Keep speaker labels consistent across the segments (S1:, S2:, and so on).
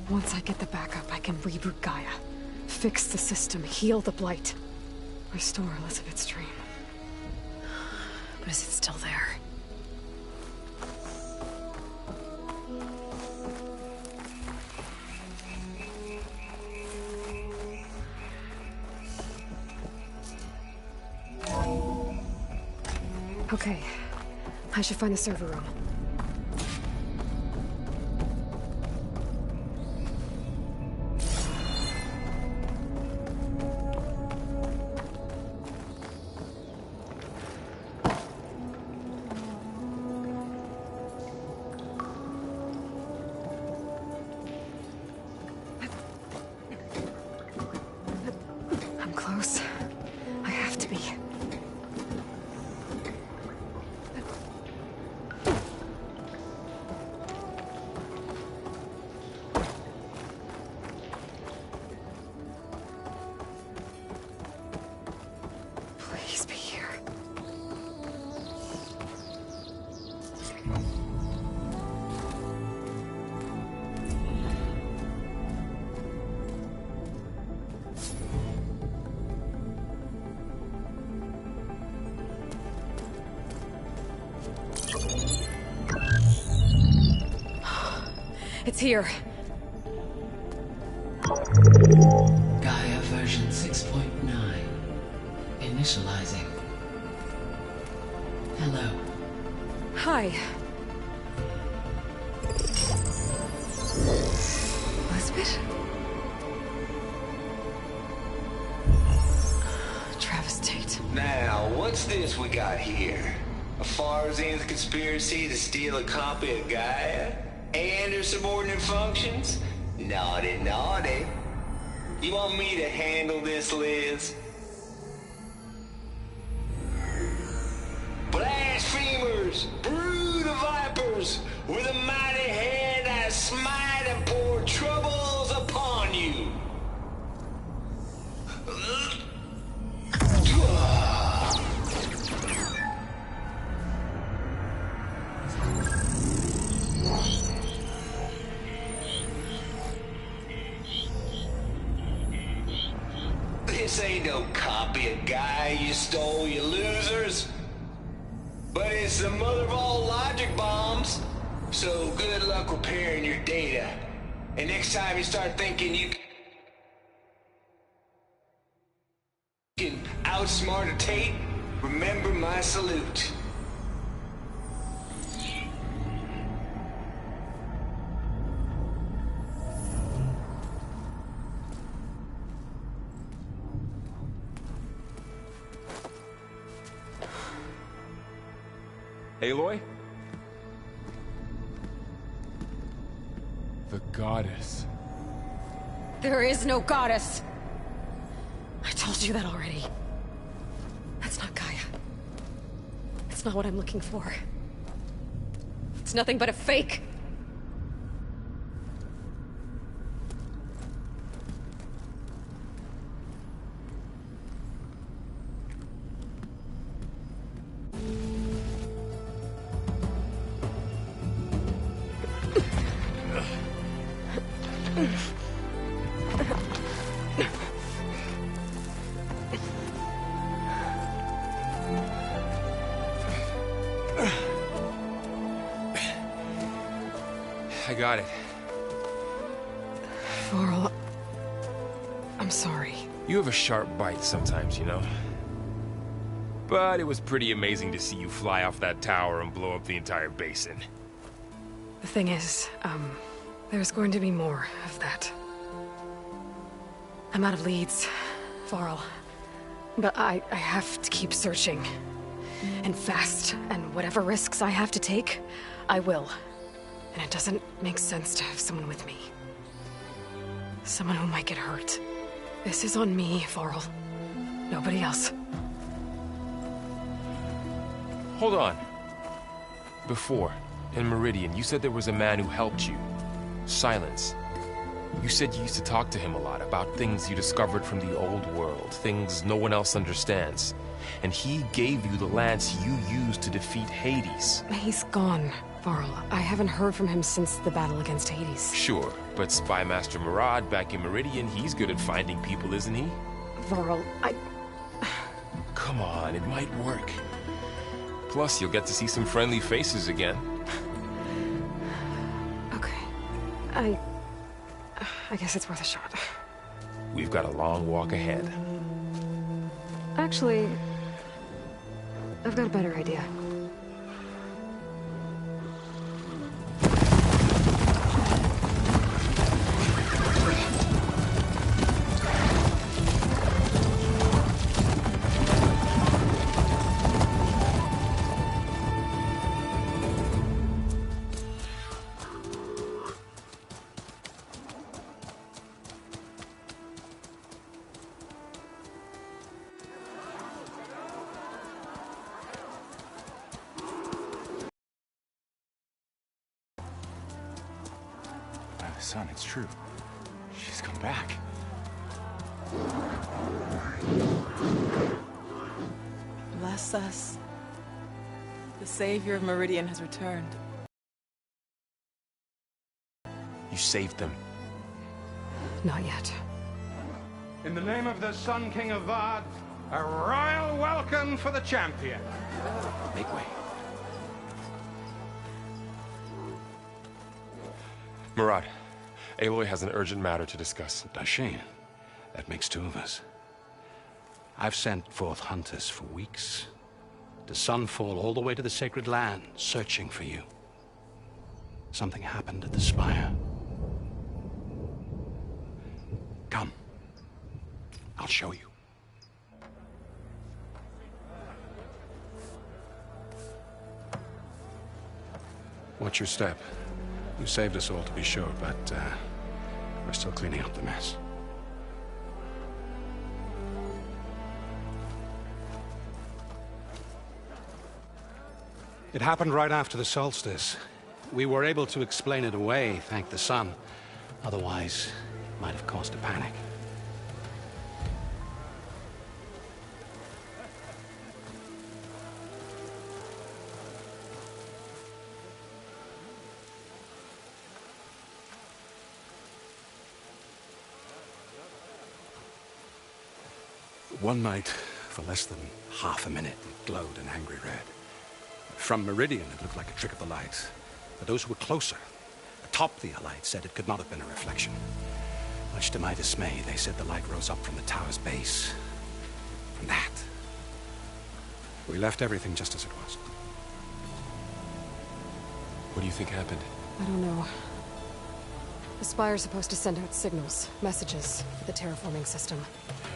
S1: Once I get the backup, I can reboot Gaia. Fix the system, heal the Blight. Restore Elizabeth's dream. But is it still there? Okay. I should find the server room. I'm close. I have to be. Please be here. It's here.
S2: Gaia version 6.9. Initializing. Hello.
S1: Hi. Elizabeth? Travis Tate.
S3: Now, what's this we got here? A Farsian's conspiracy to steal a copy of Gaia? And her subordinate functions? Naughty, naughty. You want me to handle this, Liz? Blasphemers! Brood of vipers! With a mighty hand I smite and pour troubles upon you! This ain't no copy of Gaia you stole, you losers. But it's the mother of all logic bombs. So good luck repairing your data. And next time you start thinking you can outsmart a Tate, remember my salute.
S4: Aloy? The goddess.
S1: There is no goddess! I told you that already. That's not Gaia. It's not what I'm looking for. It's nothing but a fake.
S4: I got it.
S1: Varl, I'm sorry.
S4: You have a sharp bite sometimes, you know? But it was pretty amazing to see you fly off that tower and blow up the entire basin.
S1: The thing is, there's going to be more of that. I'm out of leads, Varl. But I have to keep searching. And fast, and whatever risks I have to take, I will. And it doesn't make sense to have someone with me. Someone who might get hurt. This is on me, Varl. Nobody else.
S4: Hold on. Before, in Meridian, you said there was a man who helped you. Silence. You said you used to talk to him a lot about things you discovered from the old world, things no one else understands. And he gave you the lance you used to defeat Hades.
S1: He's gone, Varl. I haven't heard from him since the battle against Hades.
S4: Sure, But Spy Master Murad back in Meridian, he's good at finding people, isn't he?
S1: Varl,
S4: Come on, it might work. Plus, you'll get to see some friendly faces again.
S1: Okay. I guess it's worth a shot.
S4: We've got a long walk ahead.
S1: Actually, I've got a better idea.
S5: Son, it's true. She's come back.
S6: Bless us. The Savior of Meridian has returned.
S4: You saved them.
S1: Not yet.
S7: In the name of the Sun King of Vard, a royal welcome for the champion.
S5: Make way.
S4: Murad, Aloy has an urgent matter to discuss.
S5: Dashane, that makes two of us. I've sent forth hunters for weeks, to Sunfall all the way to the Sacred Land, searching for you. Something happened at the Spire. Come. I'll show you. Watch your step. You saved us all, to be sure, but we're still cleaning up the mess. It happened right after the solstice. We were able to explain it away, thank the sun. Otherwise, it might have caused a panic. One night, for less than half a minute, it glowed an angry red. From Meridian, it looked like a trick of the light. But those who were closer, atop the Allied, said it could not have been a reflection. Much to my dismay, they said the light rose up from the tower's base. From that. We left everything just as it was.
S4: What do you think happened?
S1: I don't know. The Spire's supposed to send out signals, messages, for the terraforming system.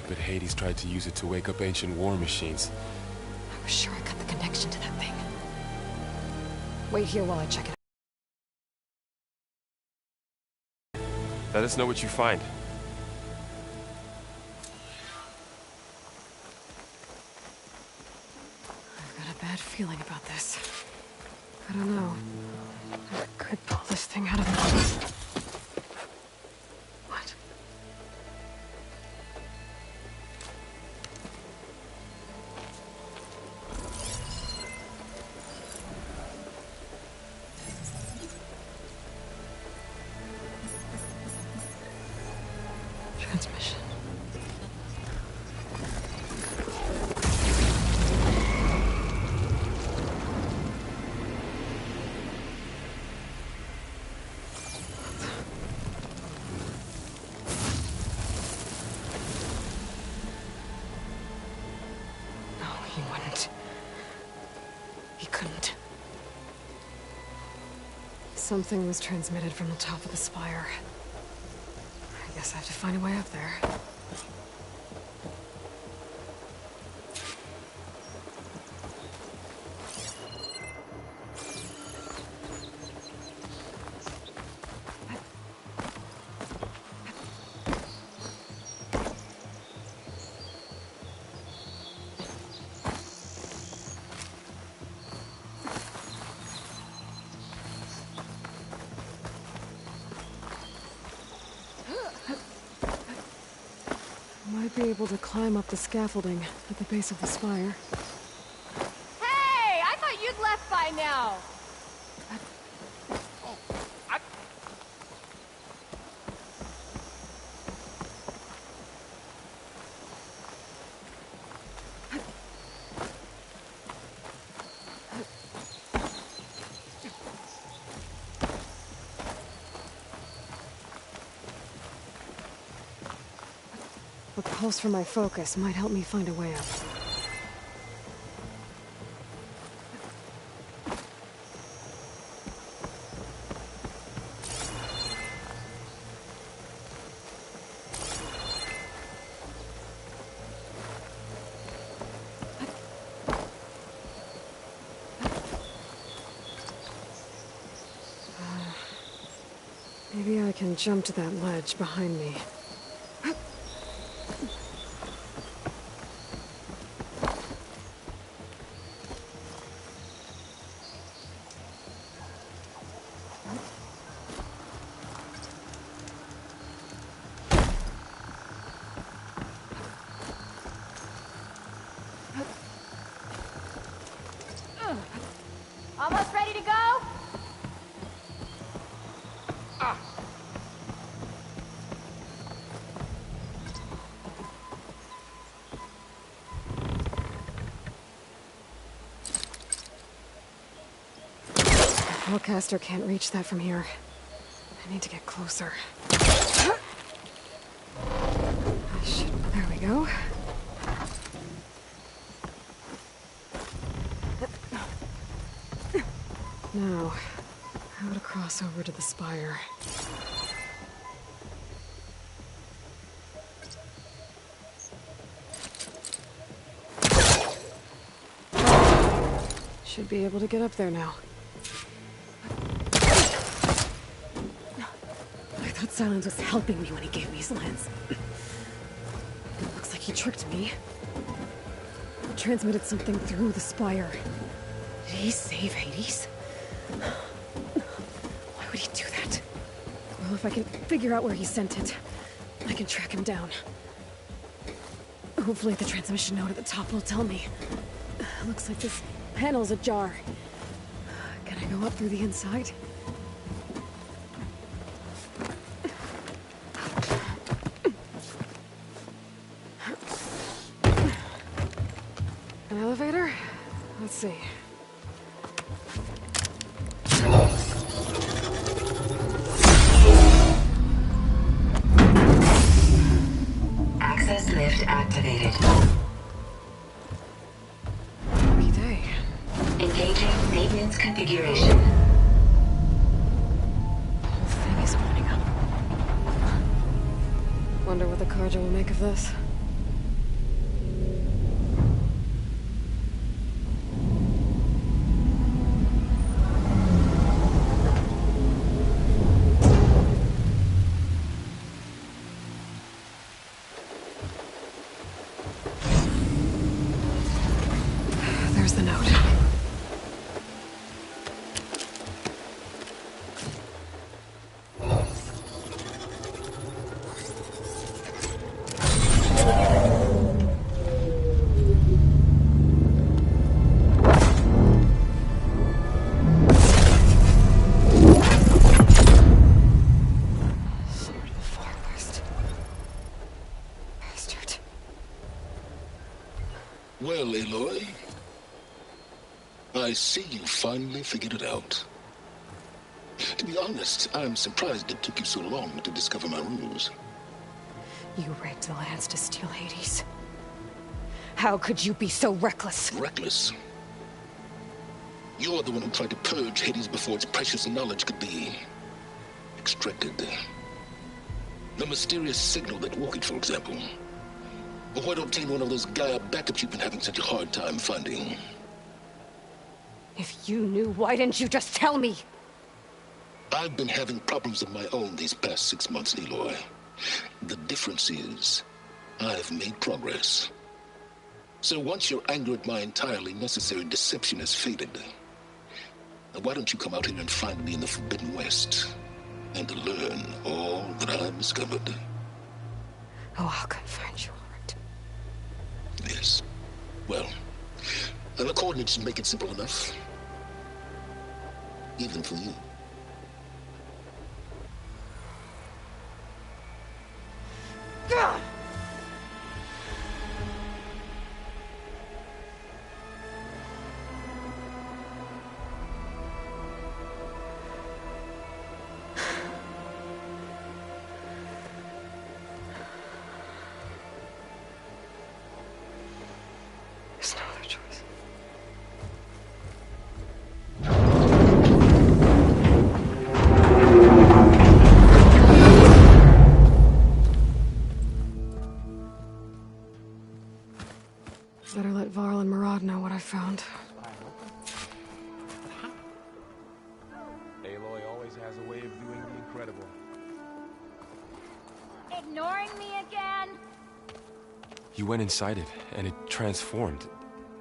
S4: But Hades tried to use it to wake up ancient war machines.
S1: I was sure I got the connection to that thing. Wait here while I check it out.
S4: Let us know what you find.
S1: I've got a bad feeling about this. I don't know. I could pull this thing out of the... What? Transmission. No, he wouldn't. He couldn't. Something was transmitted from the top of the spire. I guess I have to find a way up there. Might be able to climb up the scaffolding at the base of the spire.
S8: Hey! I thought you'd left by now!
S1: A pulse from my focus might help me find a way up. Maybe I can jump to that ledge behind me.
S8: Almost ready to go?
S1: The Hellcaster can't reach that from here. I need to get closer. There we go. Now, how to cross over to the spire. Should be able to get up there now. I thought Silence was helping me when he gave me his lens. It looks like he tricked me. Transmitted something through the spire. Did he save Hades? Why would he do that? Well, if I can figure out where he sent it, I can track him down. Hopefully the transmission node at the top will tell me. Looks like this panel's ajar. Can I go up through the inside? An elevator? Let's see.
S9: Access lift activated.
S1: Lucky day.
S9: Engaging maintenance configuration.
S1: The whole thing is opening up. Wonder what the Carja will make of this. There's the note. Sword of the Forest. Bastard.
S10: Well, Aloy, I see you finally figured it out. To be honest, I'm surprised it took you so long to discover my ruse.
S1: You rigged the lance to steal Hades. How could you be so reckless?
S10: Reckless? You're the one who tried to purge Hades before its precious knowledge could be extracted. The mysterious signal that woke it, for example. Or why to obtain one of those Gaia backups you've been having such a hard time finding.
S1: If you knew, why didn't you just tell me?
S10: I've been having problems of my own these past 6 months, Aloy. The difference is, I've made progress. So once your anger at my entirely necessary deception has faded, now why don't you come out here and find me in the Forbidden West, and learn all that I've discovered?
S1: Oh, I'll come find you, all right.
S10: Yes. Well, and the coordinates should make it simple enough. Even for you.
S1: found.
S4: Aloy always has a way of doing the incredible.
S8: Ignoring me again?
S4: You went inside it, and it transformed.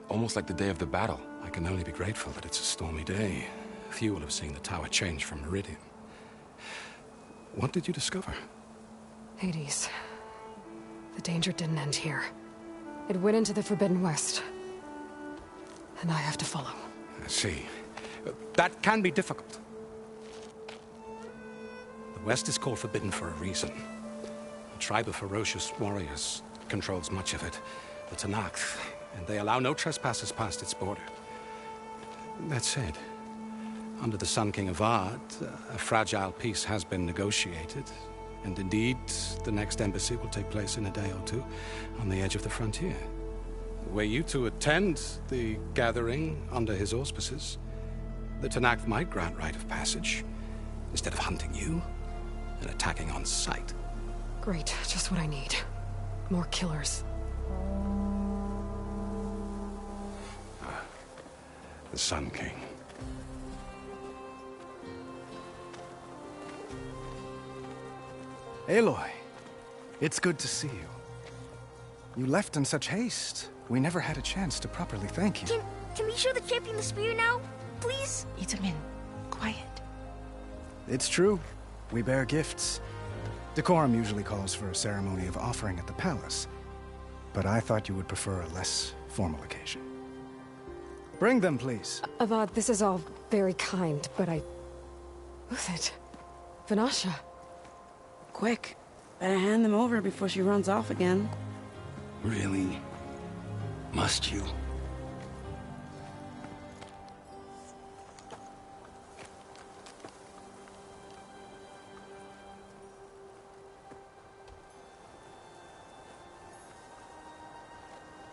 S4: Almost like the day of the battle.
S5: I can only be grateful that it's a stormy day. Few will have seen the tower change from Meridian. What did you discover?
S1: Hades. The danger didn't end here. It went into the Forbidden West. And I have to follow.
S5: I see. That can be difficult. The West is called Forbidden for a reason. A tribe of ferocious warriors controls much of it, the Tenakth, and they allow no trespassers past its border. That said, under the Sun King Avad, a fragile peace has been negotiated, and indeed, the next embassy will take place in a day or two on the edge of the frontier. Were you to attend the gathering under his auspices, the Tenakth might grant right of passage, instead of hunting you and attacking on sight.
S1: Great, just what I need. More killers.
S5: The Sun King.
S11: Aloy, it's good to see you. You left in such haste. We never had a chance to properly thank you.
S8: Can we show the champion the spear now? Please?
S6: Itamen, quiet.
S11: It's true. We bear gifts. Decorum usually calls for a ceremony of offering at the palace, but I thought you would prefer a less formal occasion. Bring them, please.
S1: Avad, this is all very kind, but Who's it? Vanasha.
S12: Quick. Better hand them over before she runs off again.
S10: Really? Must you?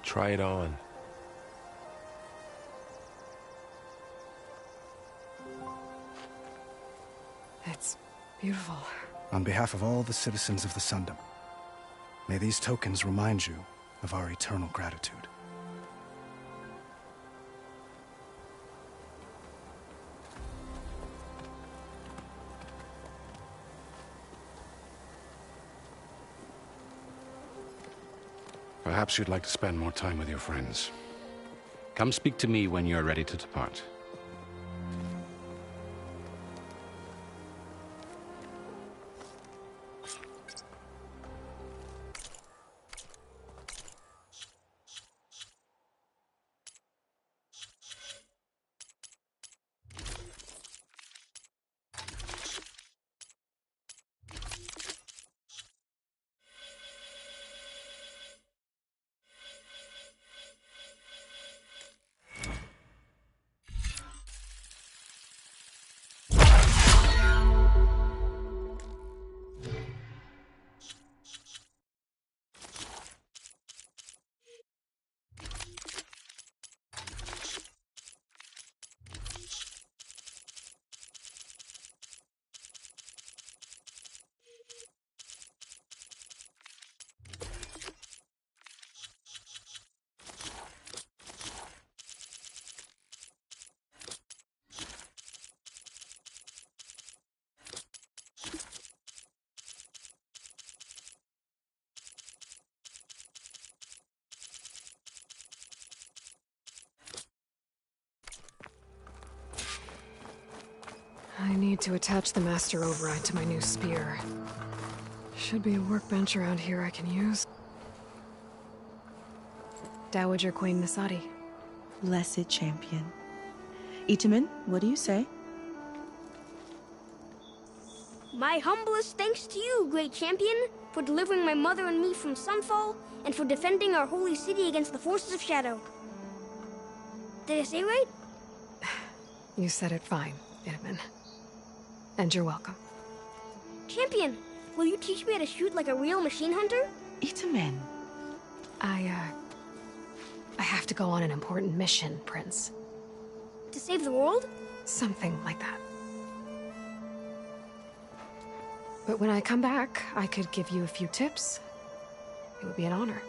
S4: Try it on.
S1: It's beautiful.
S11: On behalf of all the citizens of the Sundom, may these tokens remind you of our eternal gratitude.
S5: Perhaps you'd like to spend more time with your friends. Come speak to me when you're ready to depart.
S1: I need to attach the Master Override to my new spear. Should be a workbench around here I can use. Dowager Queen Nasadi.
S6: Blessed champion. Itamen, what do you say?
S8: My humblest thanks to you, great champion, for delivering my mother and me from Sunfall, and for defending our holy city against the forces of Shadow. Did I say right?
S1: You said it fine, Itamen. And you're welcome.
S8: Champion, will you teach me how to shoot like a real machine hunter?
S6: Itamen.
S1: I have to go on an important mission, Prince.
S8: To save the world?
S1: Something like that. But when I come back, I could give you a few tips. It would be an honor.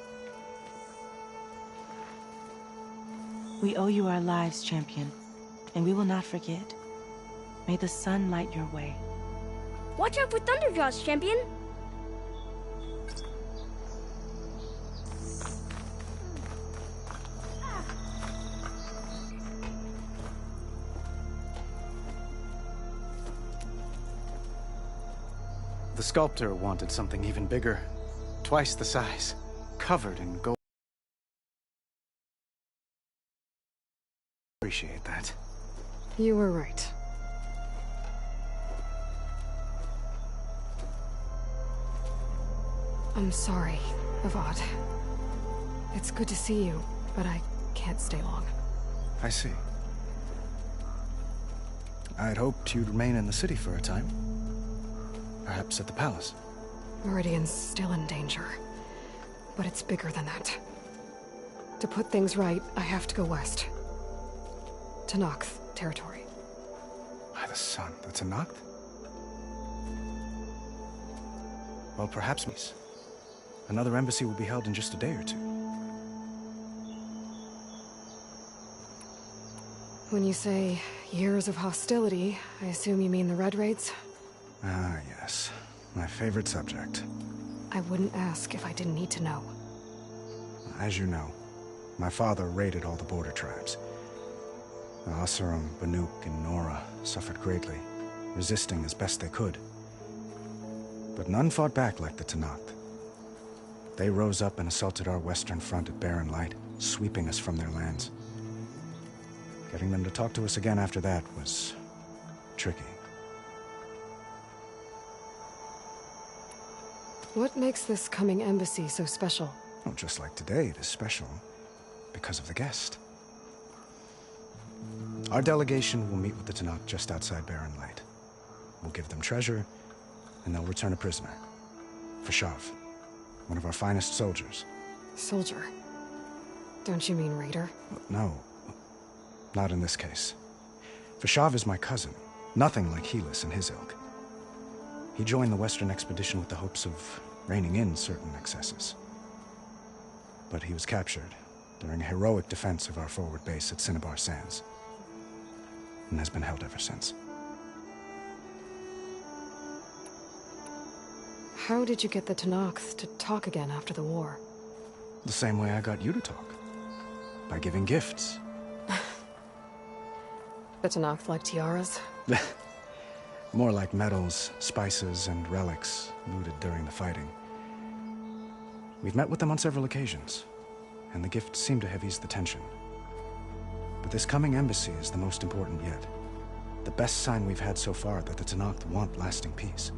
S13: We owe you our lives, champion, and we will not forget. May the sun light your way.
S8: Watch out for Thunderjaws, champion!
S11: The sculptor wanted something even bigger. Twice the size. Covered in gold. Appreciate that.
S1: You were right. I'm sorry, Avad. It's good to see you, but I can't stay long.
S11: I see. I'd hoped you'd remain in the city for a time. Perhaps at the palace.
S1: Meridian's still in danger. But it's bigger than that. To put things right, I have to go west. To Noct territory.
S11: By the sun, that's a Noct? Well, perhaps another embassy will be held in just a day or two.
S1: When you say years of hostility, I assume you mean the Red Raids?
S11: Ah, yes. My favorite subject.
S1: I wouldn't ask if I didn't need to know.
S11: As you know, my father raided all the border tribes. The Oseram, Banuk, and Nora suffered greatly, resisting as best they could. But none fought back like the Tenakth. They rose up and assaulted our western front at Barren Light, sweeping us from their lands. Getting them to talk to us again after that was tricky.
S1: What makes this coming embassy so special?
S11: Oh, just like today, it is special because of the guest. Our delegation will meet with the Tenakth just outside Barren Light. We'll give them treasure, and they'll return a prisoner. Fashav, one of our finest soldiers.
S1: Soldier? Don't you mean raider?
S11: No, not in this case. Fashav is my cousin, nothing like Helis and his ilk. He joined the Western expedition with the hopes of reining in certain excesses. But he was captured during a heroic defense of our forward base at Cinnabar Sands, and has been held ever since.
S1: How did you get the Tenakth to talk again after the war?
S11: The same way I got you to talk. By giving gifts.
S1: The Tenakth like tiaras?
S11: More like medals, spices, and relics looted during the fighting. We've met with them on several occasions, and the gifts seem to have eased the tension. But this coming embassy is the most important yet. The best sign we've had so far that the Tenakth want lasting peace.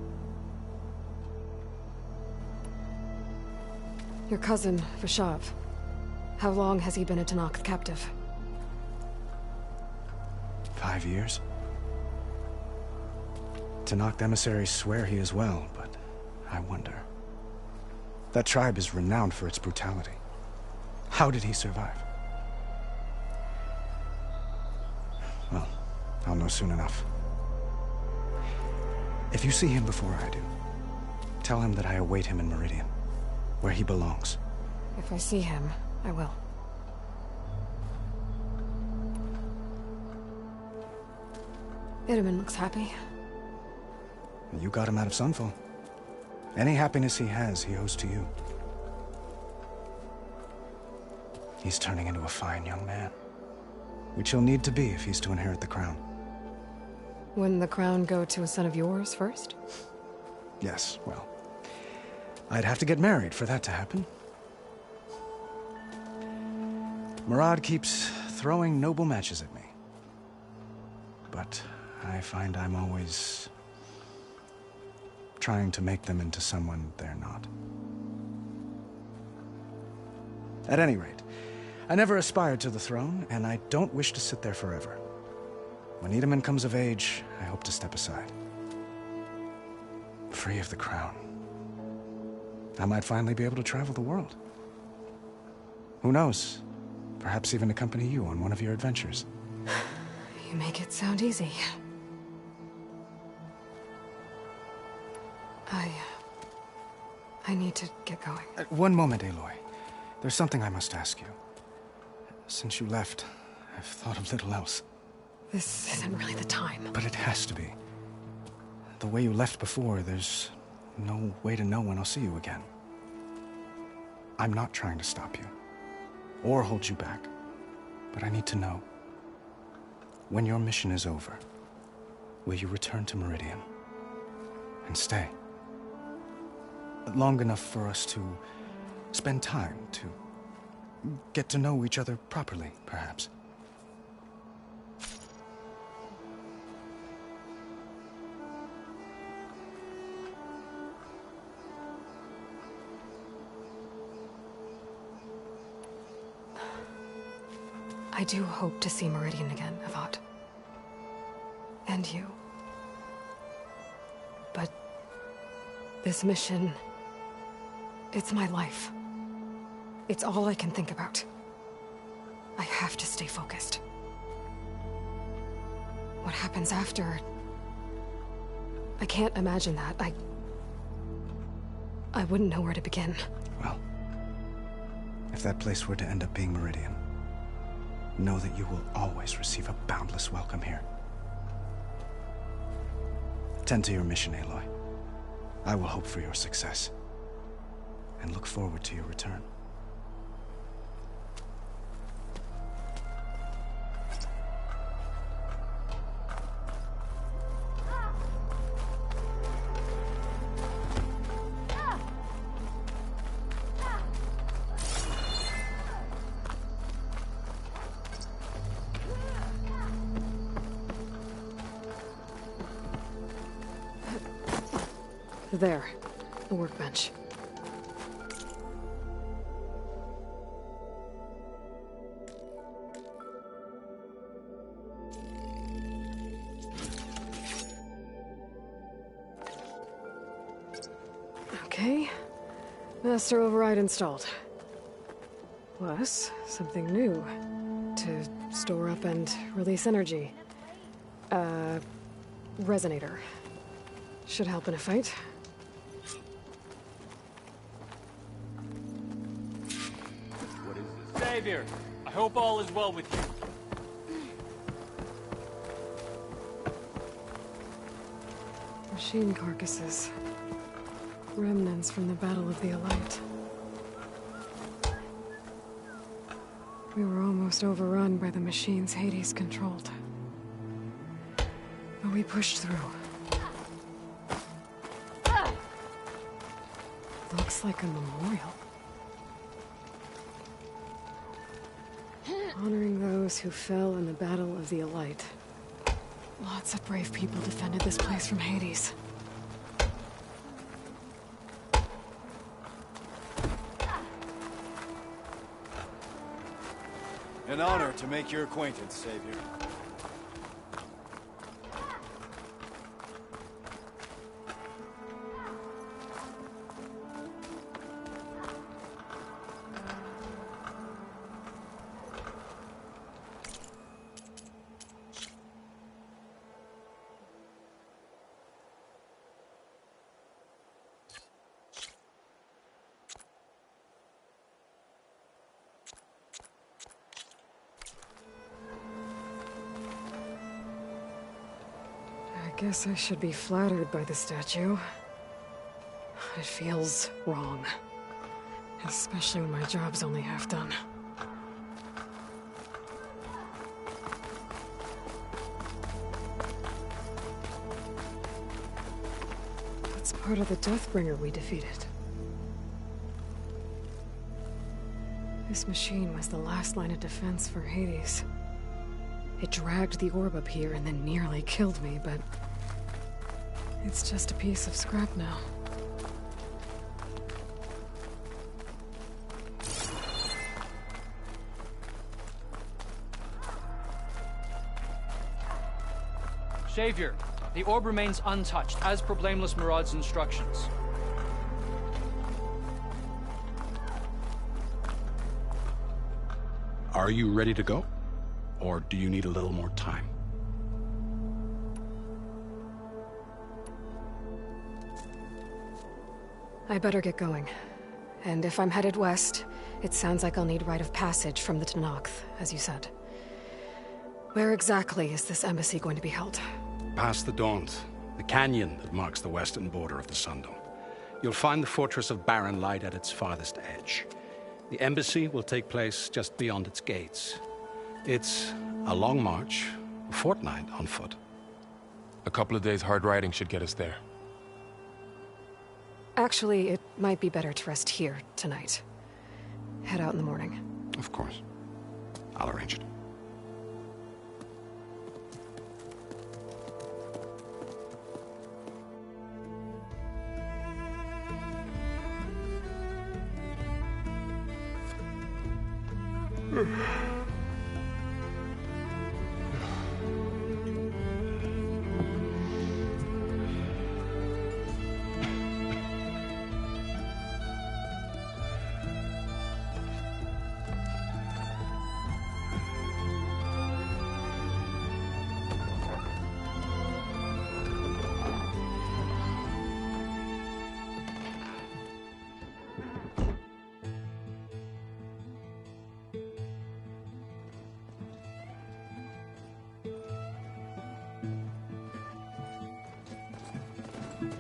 S1: Your cousin, Fashav. How long has he been a Tenakth captive?
S11: 5 years. Tenakth emissaries swear he is well, but I wonder. That tribe is renowned for its brutality. How did he survive? Well, I'll know soon enough. If you see him before I do, tell him that I await him in Meridian, where he belongs.
S1: If I see him, I will. Itamen looks happy.
S11: You got him out of Sunfall. Any happiness he has, he owes to you. He's turning into a fine young man, which he'll need to be if he's to inherit the crown.
S1: Wouldn't the crown go to a son of yours first?
S11: Yes, well, I'd have to get married for that to happen. Murad keeps throwing noble matches at me. But I find I'm always trying to make them into someone they're not. At any rate, I never aspired to the throne, and I don't wish to sit there forever. When Itamen comes of age, I hope to step aside. Free of the crown. I might finally be able to travel the world. Who knows? Perhaps even accompany you on one of your adventures.
S1: You make it sound easy. I need to get going.
S11: One moment, Aloy. There's something I must ask you. Since you left, I've thought of little else.
S1: This isn't really the time.
S11: But it has to be. The way you left before, there's no way to know when I'll see you again. I'm not trying to stop you, or hold you back. But I need to know, when your mission is over, will you return to Meridian and stay? Long enough for us to spend time, to get to know each other properly, perhaps.
S1: I do hope to see Meridian again, Avad. And you. But this mission, it's my life. It's all I can think about. I have to stay focused. What happens after? I can't imagine that. I wouldn't know where to begin.
S11: Well, if that place were to end up being Meridian, know that you will always receive a boundless welcome here. Tend to your mission, Aloy. I will hope for your success, and look forward to your return.
S1: There, the workbench. Okay, master override installed. Plus, something new to store up and release energy. Resonator. Should help in a fight.
S14: Savior, I hope all is well with you.
S1: Machine carcasses. Remnants from the Battle of the Elite. We were almost overrun by the machines Hades controlled. But we pushed through. Looks like a memorial. Honoring those who fell in the Battle of the Elite. Lots of brave people defended this place from Hades.
S15: An honor to make your acquaintance, Savior.
S1: I guess I should be flattered by the statue. It feels wrong. Especially when my job's only half done. That's part of the Deathbringer we defeated. This machine was the last line of defense for Hades. It dragged the orb up here and then nearly killed me, but it's just a piece of scrap now.
S14: Savior, the orb remains untouched, as per Blameless Marad's instructions.
S5: Are you ready to go? Or do you need a little more time?
S1: I better get going. And if I'm headed west, it sounds like I'll need rite of passage from the Tenakth, as you said. Where exactly is this embassy going to be held?
S5: Past the Daunt, the canyon that marks the western border of the Sundom. You'll find the fortress of Barren Light at its farthest edge. The embassy will take place just beyond its gates. It's a long march, a fortnight on foot.
S4: A couple of days hard riding should get us there.
S1: Actually, it might be better to rest here tonight. Head out in the morning.
S5: Of course. I'll arrange it.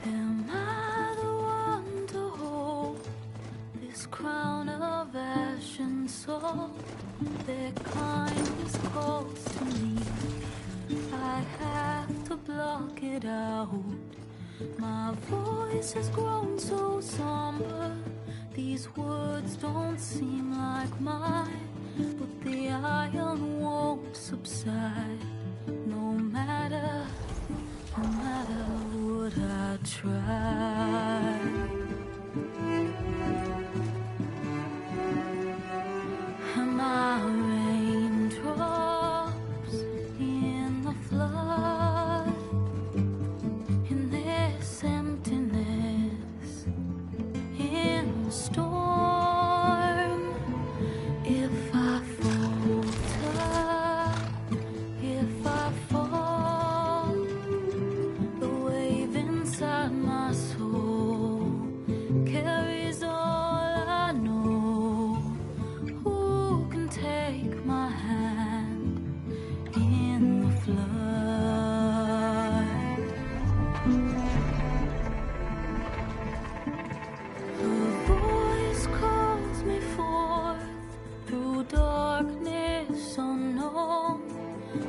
S16: Am I the one to hold this crown of ash and salt? Their kindness calls to me. I have to block it out. My voice has grown so somber. These words don't seem like mine, but the iron won't subside. No matter what I try. Am I raindrops in the flood? In this emptiness, in the storm. If I falter, if I fall, the wave inside my soul carries all I know. Who can take my hand in the flood? A voice calls me forth through darkness unknown.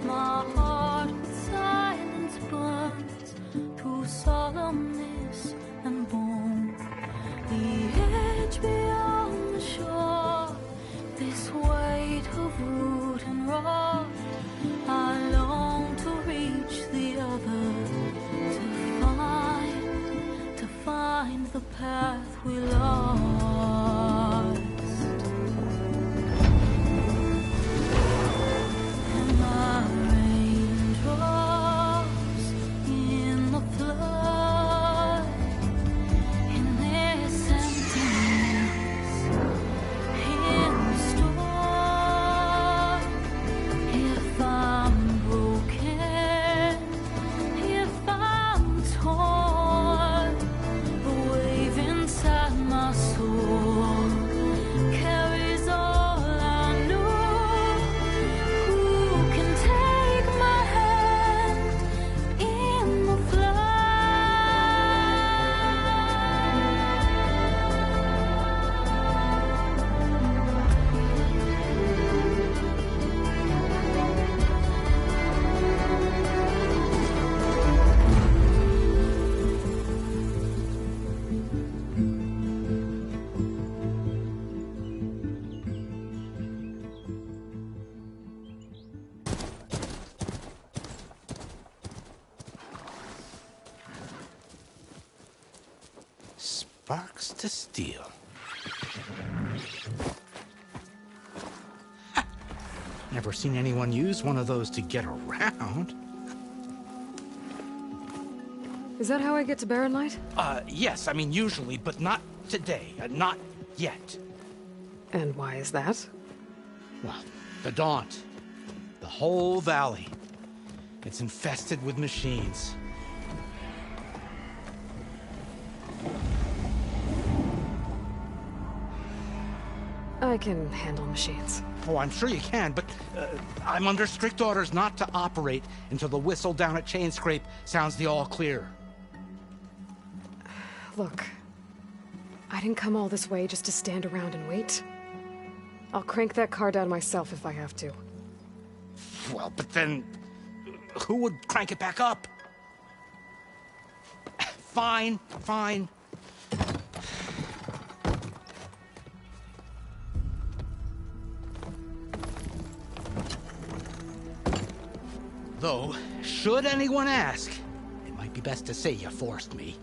S16: My heart with silence burns through solemnness and bone. The edge beyond the shore, this weight of root and rod. I long to reach the other, to find the path we lost. Am I raindrops in the flood? In this emptiness, in the storm. If I'm broken, if I'm torn, the wave inside my soul carries all I know. Who can take my hand in the
S17: Sparks to steel. Never seen anyone use one of those to get around.
S1: Is that how I get to Barren Light?
S17: Yes, I mean usually, but not today. Not yet.
S1: And why is that?
S17: Well, the Daunt. The whole valley. It's infested with machines.
S1: I can handle machines.
S17: Oh, I'm sure you can, but I'm under strict orders not to operate until the whistle down at Chainscrape sounds the all clear.
S1: Look, I didn't come all this way just to stand around and wait. I'll crank that car down myself if I have to.
S17: Well, but then who would crank it back up? Fine, fine. Though, should anyone ask, it might be best to say you forced me.